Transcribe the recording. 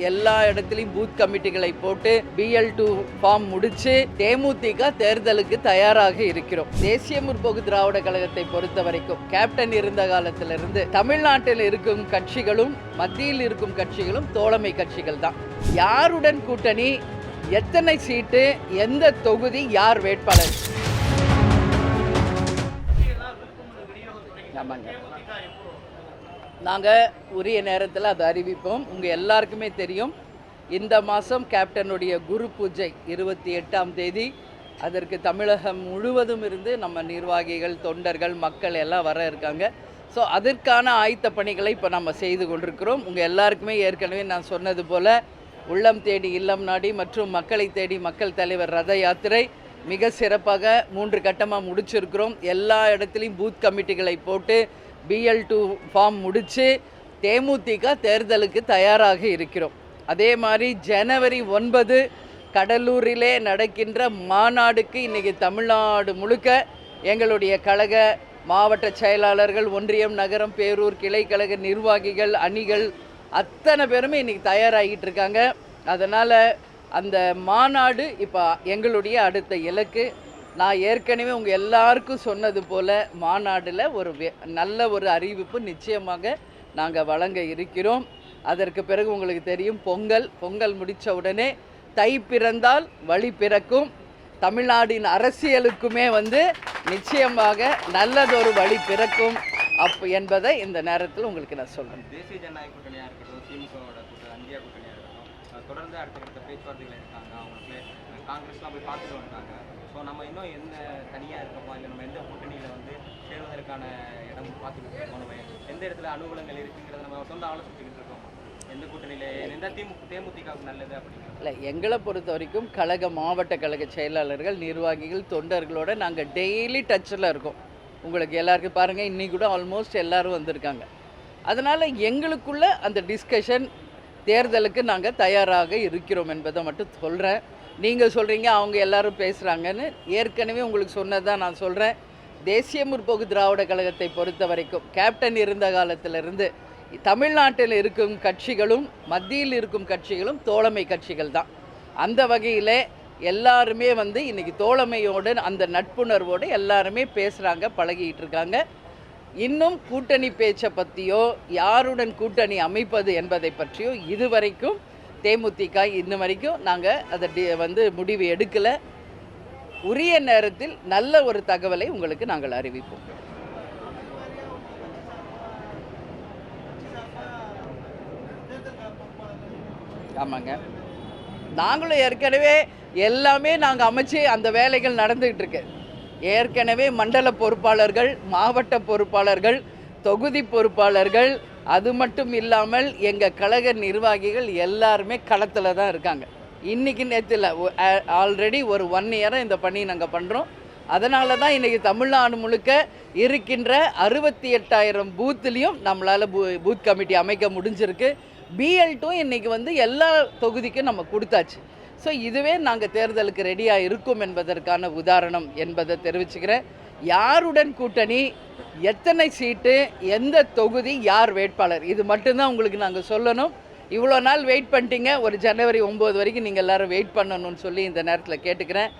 எல்லா இடத்துலையும் பூத் கமிட்டிகளை போட்டு BL2 ஃபார்ம் முடிச்சு தேமுதிக தேர்தலுக்கு தயாராக இருக்கிறோம். தேசிய முற்போக்கு திராவிட கழகத்தை பொறுத்த வரைக்கும் கேப்டன் இருந்த காலத்திலிருந்து தமிழ்நாட்டில் இருக்கும் கட்சிகளும் மத்தியில் இருக்கும் கட்சிகளும் தோழமை கட்சிகள் தான். யாருடன் கூட்டணி, எத்தனை சீட்டு, எந்த தொகுதி, யார் வேட்பாளர், நாங்கள் உரிய நேரத்தில் அதை அறிவிப்போம். உங்கள் எல்லாருக்குமே தெரியும், இந்த மாதம் கேப்டனுடைய குரு பூஜை 28ஆம் தேதி. அதற்கு தமிழகம் முழுவதும் இருந்து நம்ம நிர்வாகிகள், தொண்டர்கள், மக்கள் எல்லாம் வர இருக்காங்க. ஸோ அதற்கான ஆயத்த பணிகளை இப்போ நம்ம செய்து கொண்டிருக்கிறோம். உங்கள் எல்லாருக்குமே ஏற்கனவே நான் சொன்னது போல் உள்ளம் தேடி இல்லம் நாடி மற்றும் மக்களை தேடி மக்கள் தலைவர் ரத யாத்திரை மிக சிறப்பாக 3 கட்டமாக முடிச்சிருக்கிறோம். எல்லா இடத்துலையும் பூத் கமிட்டிகளை போட்டு BL2 ஃபார்ம் முடித்து தேமுதிக தேர்தலுக்கு தயாராக இருக்கிறோம். அதே மாதிரி ஜனவரி 9 கடலூரிலே நடக்கின்ற மாநாடுக்கு இன்றைக்கி தமிழ்நாடு முழுக்க எங்களுடைய கழக மாவட்ட செயலாளர்கள், ஒன்றியம், நகரம், பேரூர், கிளைக்கழக நிர்வாகிகள், அணிகள் அத்தனை பேருமே இன்றைக்கி தயாராகிட்டு இருக்காங்க. அதனால் அந்த மாநாடு இப்போ எங்களுடைய அடுத்த இலக்கு. நான் ஏற்கனவே உங்கள் எல்லாருக்கும் சொன்னது போல் மாநாட்டில் நல்ல ஒரு அறிவிப்பு நிச்சயமாக நாங்கள் வழங்க இருக்கிறோம். அதற்கு பிறகு உங்களுக்கு தெரியும், பொங்கல் முடித்த உடனே தை பிறந்தால் வழி பிறக்கும். தமிழ்நாட்டின் அரசியலுக்குமே நிச்சயமாக நல்லதொரு வழி பிறக்கும் என்பதை இந்த நேரத்தில் உங்களுக்கு நான் சொல்கிறேன். தேசிய ஜனநாயக கூட்டணியாக இருக்கட்டும், திமுகவோட இந்தியா கூட்டணியாக இருக்கட்டும், தொடர்ந்து அடுத்த பேச்சுவார்த்தைகள் இருக்காங்க. அவங்களுக்கு காங்கிரஸ்லாம் போய் பார்த்துட்டு வந்துட்டாங்க. ஸோ நம்ம இன்னும் எந்த தனியாக இருக்கோமா, இல்லை நம்ம எந்த கூட்டணியில் சேருவதற்கான இடம் பார்த்துக்கிட்டு இருக்கோம், நம்ம எந்த இடத்துல அனுகூலங்கள் இருக்குங்கிறத நம்ம சொந்த ஆலோசிச்சுக்கிட்டு இருக்கோம். எந்த கூட்டணியில் எந்த தேமுதிகவுக்கு நல்லது அப்படிங்கிறது இல்லை. எங்களை பொறுத்த வரைக்கும் கழக மாவட்ட கழக செயலாளர்கள், நிர்வாகிகள், தொண்டர்களோட நாங்கள் டெய்லி டச்சில் இருக்கோம். உங்களுக்கு எல்லாருக்கும் பாருங்கள், இன்றைக்கி கூட ஆல்மோஸ்ட் எல்லோரும் வந்திருக்காங்க. அதனால் எங்களுக்குள்ள அந்த டிஸ்கஷன், தேர்தலுக்கு நாங்கள் தயாராக இருக்கிறோம் என்பதை மட்டும் சொல்கிறேன். நீங்கள் சொல்கிறீங்க அவங்க எல்லோரும் பேசுகிறாங்கன்னு, ஏற்கனவே உங்களுக்கு சொன்னதான் நான் சொல்கிறேன். தேசிய முற்போக்கு திராவிட கழகத்தை பொறுத்த வரைக்கும் கேப்டன் இருந்த காலத்திலிருந்து தமிழ்நாட்டில் இருக்கும் கட்சிகளும் மத்தியில் இருக்கும் கட்சிகளும் தோழமை கட்சிகள் தான். அந்த வகையில் எல்லாருமே இன்றைக்கி தோழமையோடு அந்த நட்புணர்வோடு எல்லாருமே பேசுகிறாங்க, பழகிட்டு இருக்காங்க. இன்னும் கூட்டணி பேச்சை பற்றியோ யாருடன் கூட்டணி அமைப்பது என்பதை பற்றியோ இதுவரைக்கும் தேமுதிக இன்னும் வரைக்கும் நாங்கள் அதை முடிவு எடுக்கலை. உரிய நேரத்தில் நல்ல ஒரு தகவலை உங்களுக்கு நாங்கள் அறிவிப்போம். ஆமாங்க, நாங்களும் ஏற்கனவே எல்லாமே நாங்கள் அமைச்சு அந்த வேலைகள் நடந்துக்கிட்டு இருக்கு. ஏற்கனவே மண்டல பொறுப்பாளர்கள், மாவட்ட பொறுப்பாளர்கள், தொகுதி பொறுப்பாளர்கள், அது மட்டும் இல்லாமல் எங்கள் கழக நிர்வாகிகள் எல்லாருமே களத்தில் தான் இருக்காங்க. இன்றைக்கி நேரத்தில் ஆல்ரெடி ஒரு 1 இயராக இந்த பணி நாங்கள் பண்ணுறோம். அதனால தான் இன்றைக்கி தமிழ்நாடு முழுக்க இருக்கின்ற 68,000 பூத்துலேயும் நம்மளால் பூத் கமிட்டி அமைக்க முடிஞ்சிருக்கு. BL2 இன்றைக்கி எல்லா தொகுதிக்கும் நம்ம கொடுத்தாச்சு. ஸோ இதுவே நாங்கள் தேர்தலுக்கு ரெடியாக இருக்கும் என்பதற்கான உதாரணம் என்பதை தெரிவிச்சுக்கிறேன். யாருடன் கூட்டணி, எத்தனை சீட்டு, எந்த தொகுதி, யார் வேட்பாளர், இது மட்டும்தான் உங்களுக்கு நாங்கள் சொல்லணும். இவ்வளோ நாள் வெயிட் பண்ணிட்டீங்க. ஒரு ஜனவரி 9 வரைக்கும் நீங்கள் எல்லோரும் வெயிட் பண்ணணும்னு சொல்லி இந்த நேரத்தில் கேட்டுக்கிறேன்.